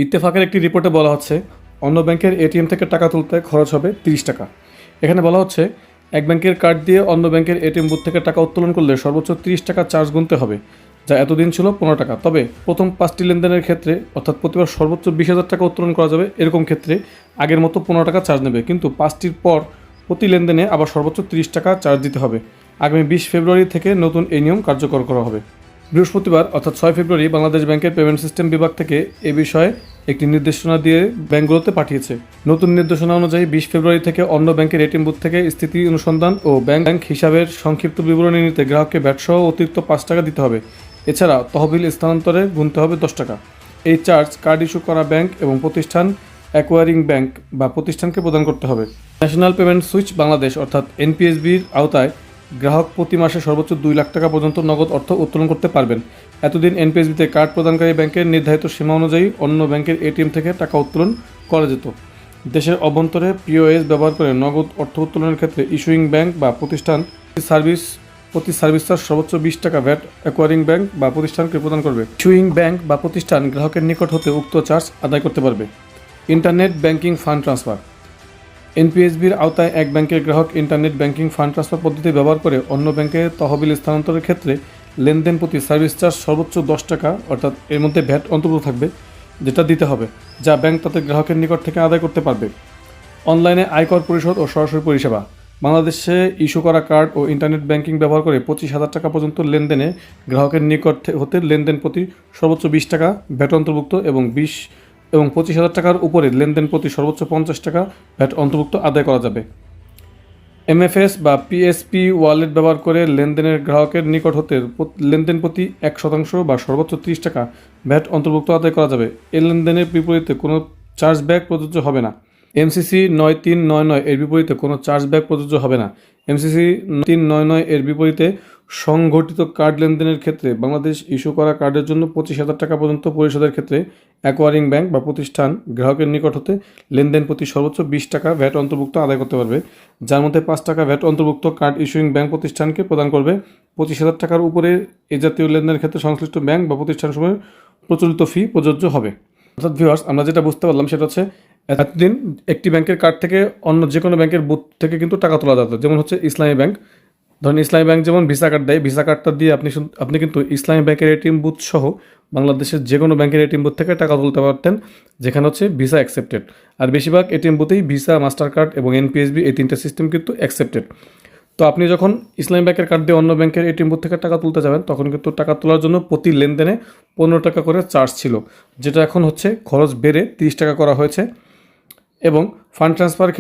ইত্তেফাকের একটি রিপোর্টে বলা হচ্ছে অন্য ব্যাংকের এটিএম থেকে টাকা তুলতে খরচ হবে 30 টাকা। এখানে বলা হচ্ছে এক ব্যাংকের কার্ড দিয়ে অন্য ব্যাংকের এটিএম বুথ থেকে টাকা উত্তোলন করলে সর্বোচ্চ 30 টাকা চার্জ গুনতে হবে, যা এতদিন ছিল 15 টাকা। তবে প্রথম 5টি লেনদেনের ক্ষেত্রে অর্থাৎ প্রতিবার সর্বোচ্চ 20,000 টাকা উত্তোলন করা যাবে। এরকম ক্ষেত্রে আগের মতো 15 টাকা চার্জ নেবে, কিন্তু 5টির পর প্রতি লেনদেনে আবার সর্বোচ্চ 30 টাকা চার্জ দিতে হবে। আগামী 20 ফেব্রুয়ারি থেকে নতুন এই নিয়ম কার্যকর করা হবে। বৃহস্পতিবার অর্থাৎ 6 ফেব্রুয়ারি বাংলাদেশ ব্যাংকের পেমেন্ট সিস্টেম বিভাগ থেকে এ বিষয়ে একটি নির্দেশনা দিয়ে ব্যাংকগুলোতে পাঠিয়েছে। নতুন নির্দেশনা অনুযায়ী 20 ফেব্রুয়ারি থেকে অন্য ব্যাংকের এটিএম বুথ থেকে স্থিতি অনুসন্ধান ও ব্যাংক হিসাবের সংক্ষিপ্ত বিবরণী নিতে গ্রাহককে ভ্যাটসহ অতিরিক্ত 5 টাকা দিতে হবে। এছাড়া তহবিল স্থানান্তরে গুনতে হবে 10 টাকা। এই চার্জ কার্ড ইস্যু করা ব্যাংক এবং প্রতিষ্ঠান, অ্যাকোয়ারিং ব্যাংক বা প্রতিষ্ঠানকে প্রদান করতে হবে। ন্যাশনাল পেমেন্ট সুইচ বাংলাদেশ অর্থাৎ এনপিএসবির আওতায় গ্রাহক প্রতি মাসে সর্বোচ্চ 2 লাখ টাকা পর্যন্ত নগদ অর্থ উত্তোলন করতে পারবেন। এতদিন এনপিএসবিতে কার্ড প্রদানকারী ব্যাংকের নির্ধারিত সীমা অনুযায়ী অন্য ব্যাংকের এটিএম থেকে টাকা উত্তোলন করা যেত। দেশের অভ্যন্তরে পিওএস ব্যবহার করে নগদ অর্থ উত্তোলনের ক্ষেত্রে ইস্যুইং ব্যাংক বা প্রতিষ্ঠান প্রতি সার্ভিস চার্জ সর্বোচ্চ 20 টাকা ভ্যাট অ্যাকোয়ারিং ব্যাংক বা প্রতিষ্ঠানকে প্রদান করবে। ইস্যুইং ব্যাংক বা প্রতিষ্ঠান গ্রাহকের নিকট হতে উক্ত চার্জ আদায় করতে পারবে। Internet banking fund transfer. এনপিএসবির আওতায় এক ব্যাংকের গ্রাহক ইন্টারনেট ব্যাংকিং ফান্ড ট্রান্সফার পদ্ধতি ব্যবহার করে অন্য ব্যাংকে তহবিল স্থানান্তরের ক্ষেত্রে লেনদেন প্রতি সার্ভিস চার্জ সর্বোচ্চ 10 টাকা অর্থাৎ এর মধ্যে ভ্যাট অন্তর্ভুক্ত থাকবে, যেটা দিতে হবে, যা ব্যাংক তাদের গ্রাহকের নিকট থেকে আদায় করতে পারবে। অনলাইনে আয়কর পরিশোধ ও সরাসরি পরিষেবা। বাংলাদেশে ইস্যু করা কার্ড ও ইন্টারনেট ব্যাংকিং ব্যবহার করে 25,000 টাকা পর্যন্ত লেনদেনে গ্রাহকের নিকট হতে লেনদেন প্রতি সর্বোচ্চ 20 টাকা ভ্যাট অন্তর্ভুক্ত এবং 25,000 টাকার উপরে লেনদেন প্রতি সর্বোচ্চ 50 টাকা ভ্যাট অন্তর্ভুক্ত আদায় করা যাবে। এমএফএস বা পিএসপি ওয়ালেট ব্যবহার করে লেনদেনের গ্রাহকের নিকট হতে লেনদেন প্রতি 1% বা সর্বোচ্চ 30 টাকা ভ্যাট অন্তর্ভুক্ত আদায় করা যাবে। এই লেনদেনের বিপরীতে কোনো চার্জব্যাক প্রযোজ্য হবে না। এমসিসি 9399 এর বিপরীতে কোনো চার্জব্যাক প্রযোজ্য হবে না। এমসিসি 9399 এর বিপরীতে সংঘটিত কার্ড লেনদেনের ক্ষেত্রে বাংলাদেশ ইস্যু করা কার্ডের জন্য 25,000 টাকা পর্যন্ত পরিশোধের ক্ষেত্রে অ্যাকোয়ারিং ব্যাংক বা প্রতিষ্ঠান গ্রাহকের নিকট হতে লেনদেন প্রতি সর্বোচ্চ 20 টাকা ভ্যাট অন্তর্ভুক্ত আদায় করতে পারবে, যার মধ্যে 5 টাকা ভ্যাট অন্তর্ভুক্ত কার্ড ইস্যুইং ব্যাংক প্রতিষ্ঠানকে প্রদান করবে। 25,000 টাকার উপরে এ জাতীয় লেনদেনের ক্ষেত্রে সংশ্লিষ্ট ব্যাংক বা প্রতিষ্ঠানসমূহের প্রচলিত ফি প্রযোজ্য হবে। অর্থাৎ ভিউয়ার্স, আমরা যেটা বুঝতে পারলাম সেটা হচ্ছে এতদিন একটি ব্যাংকের কার্ড থেকে অন্য যে কোনো ব্যাংকের বুথ থেকে কিন্তু টাকা তোলা যেত। যেমন হচ্ছে ইসলামী ব্যাংক, ধরুন ইসলামী ব্যাংক যেমন ভিসা কার্ড দেয়, ভিসা কার্ডটা দিয়ে আপনি কিন্তু ইসলামী ব্যাংকের এটিএম বুথ সহ বাংলাদেশের যে কোনো ব্যাংকের এটিএম বুথ থেকে টাকা তুলতে পারতেন, যেখানে হচ্ছে ভিসা অ্যাকসেপ্টেড। আর বেশিরভাগ এটিএম বুথেই ভিসা, মাস্টার কার্ড এবং এনপিএসবি এই 3টা সিস্টেম কিন্তু অ্যাকসেপ্টেড। তো আপনি যখন ইসলামী ব্যাংকের কার্ড দিয়ে অন্য ব্যাংকের এটিএম বুথ থেকে টাকা তুলতে যাবেন, তখন কিন্তু টাকা তোলার জন্য প্রতি লেনদেনে 15 টাকা করে চার্জ ছিল, যেটা এখন হচ্ছে খরচ বেড়ে 30 টাকা করা হয়েছে। এবং ফান্ড ট্রান্সফার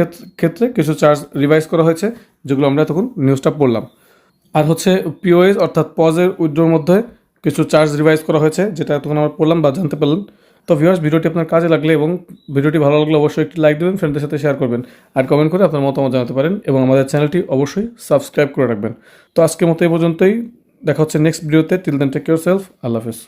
ক্ষেত্রে কিছু চার্জ রিভাইজ করা হয়েছে, যেগুলো আমরা তখন নিউজটা পড়লাম। আর হচ্ছে পিওএস অর্থাৎ পজের উইথড্রোর মধ্যে কিছু চার্জ রিভাইজ করা হয়েছে, যেটা তখন আমরা পড়লাম বা জানতে পারলেন। তো ভিউয়ার্স, ভিডিওটি আপনার কাজে লাগলে এবং ভিডিওটি ভালো লাগলে অবশ্যই একটি লাইক দেবেন, ফ্রেন্ডদের সাথে শেয়ার করবেন আর কমেন্ট করে আপনার মতামত জানাতে পারেন এবং আমাদের চ্যানেলটি অবশ্যই সাবস্ক্রাইব করে রাখবেন। তো আজকের মতো এই পর্যন্তই, দেখা হচ্ছে নেক্সট ভিডিওতে। Till then take care self. আল্লাহ হাফেজ।